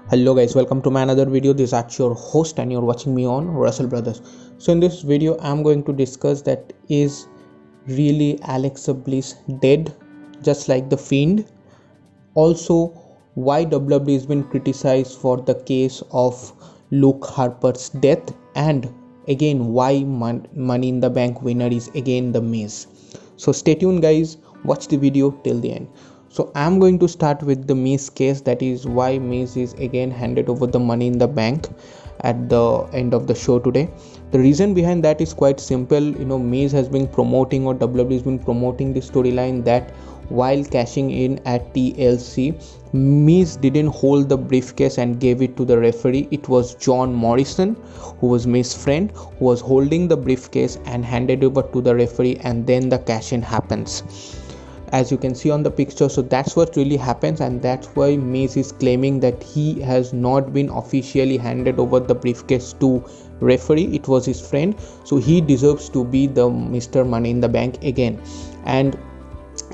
Hello guys, welcome to my another video. This is Akshay, your host, and you're watching me on Russell Brothers. So in this video I'm going to discuss that is really Alexa Bliss dead just like the Fiend. Also, why WWE has been criticized for the case of Luke Harper's death, and again why Money in the Bank winner is again the Miz. So stay tuned guys, watch the video till the end. So I'm going to start with the Miz case, that is why Miz is again handed over the Money in the Bank at the end of the show today. The reason behind that is quite simple. Miz has been promoting, or WWE has been promoting the storyline that while cashing in at TLC, Miz didn't hold the briefcase and gave it to the referee. It was John Morrison, who was Miz's friend, who was holding the briefcase and handed over to the referee, and then the cash in happens, as you can see on the picture. So that's what really happens, and that's why Miz is claiming that he has not been officially handed over the briefcase to referee. It was his friend, so he deserves to be the Mr. Money in the Bank again. And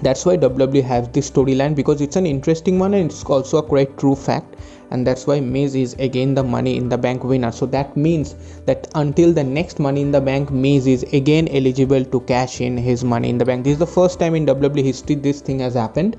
that's why WWE has this storyline, because it's an interesting one and it's also a quite true fact, and that's why Miz is again the Money in the Bank winner. So that means that until the next Money in the Bank, Miz is again eligible to cash in his Money in the Bank. This is the first time in WWE history this thing has happened.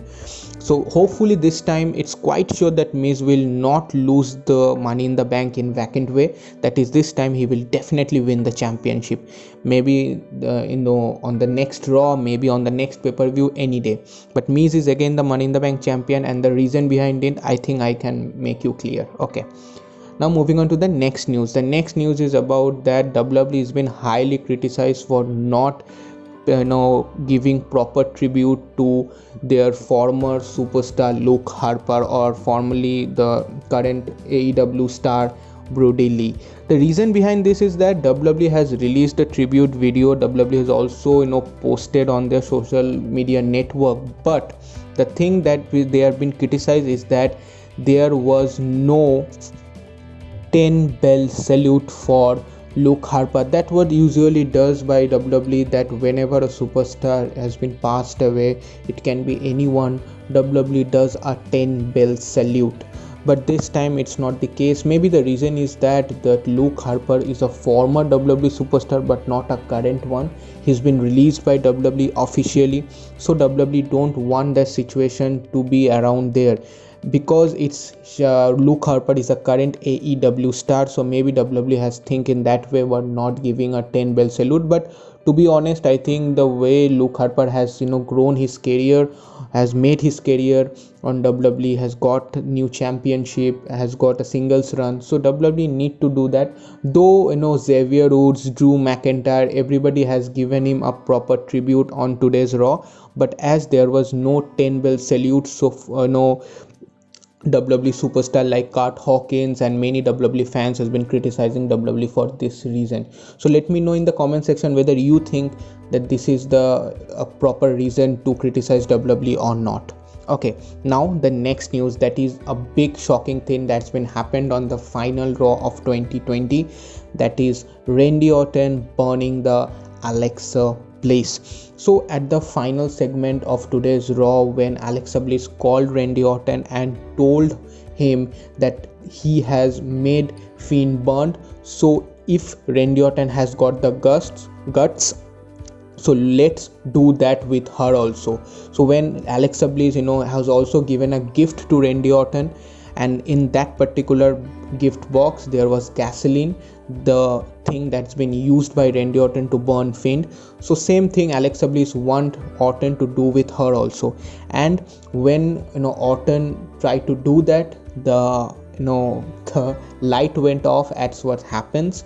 So hopefully this time it's quite sure that Miz will not lose the Money in the Bank in vacant way. That is, this time he will definitely win the championship. Maybe on the next Raw, maybe on the next pay-per-view, any day. But Miz is again the Money in the Bank champion, and the reason behind it, I think I can make you clear. Okay. Now moving on to the next news. The next news is about that WWE has been highly criticized for not giving proper tribute to their former superstar Luke Harper, or formerly the current AEW star Brody Lee. The reason behind this is that WWE has released a tribute video. WWE has also posted on their social media network, but the thing that they have been criticized is that there was no 10 bell salute for Luke Harper. That what usually does by WWE, that whenever a superstar has been passed away, it can be anyone, WWE does a 10 bell salute. But this time it's not the case. Maybe the reason is that Luke Harper is a former WWE superstar but not a current one. He's been released by WWE officially, so WWE don't want that situation to be around there, because it's Luke Harper is a current AEW star. So maybe WWE has think in that way, we're not giving a 10 bell salute. But to be honest, I think the way Luke Harper has grown his career, has made his career on WWE, has got new championship, has got a singles run, so WWE need to do that. Though Xavier Woods, Drew McIntyre, everybody has given him a proper tribute on today's Raw, but as there was no 10 bell salute, so WWE superstar like Kurt Hawkins and many WWE fans has been criticizing WWE for this reason. So let me know in the comment section whether you think that this is a proper reason to criticize WWE or not. Okay, now the next news, that is a big shocking thing that's been happened on the final Raw of 2020, that is Randy Orton burning the Alexa Bliss. So at the final segment of today's Raw, when Alexa Bliss called Randy Orton and told him that he has made Fiend burned, so if Randy Orton has got the guts, so let's do that with her also. So when Alexa Bliss has also given a gift to Randy Orton, and in that particular gift box there was gasoline, the thing that's been used by Randy Orton to burn Fiend. So same thing Alexa Bliss want Orton to do with her also. And when Orton tried to do that, the light went off. That's what happens,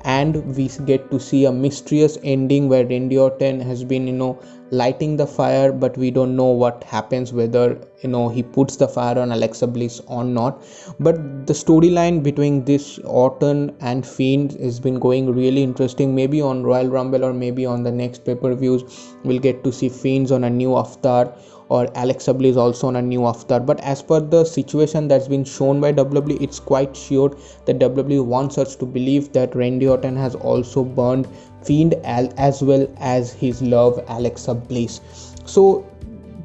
and we get to see a mysterious ending where Randy Orton has been lighting the fire, but we don't know what happens, whether he puts the fire on Alexa Bliss or not. But the storyline between this Orton and Fiend has been going really interesting. Maybe on Royal Rumble or maybe on the next pay-per-views we'll get to see Fiends on a new avatar, or Alexa Bliss also on a new avatar. But as per the situation that's been shown by WWE, it's quite sure that WWE wants us to believe that Randy Orton has also burned Fiend as well as his love Alexa Bliss. So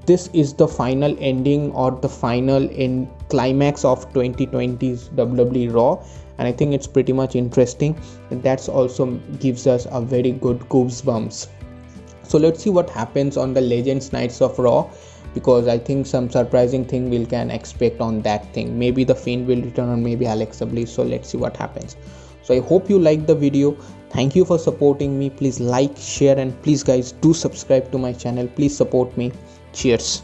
this is the final ending, or the final climax of 2020's WWE Raw, and I think it's pretty much interesting. That's also gives us a very good goosebumps. So let's see what happens on the Legends Nights of Raw, because I think some surprising thing we can expect on that thing. Maybe the Fiend will return, or maybe Alexa Bliss. So let's see what happens. So I hope you liked the video. Thank you for supporting me. Please like, share, and please guys do subscribe to my channel. Please support me. Cheers.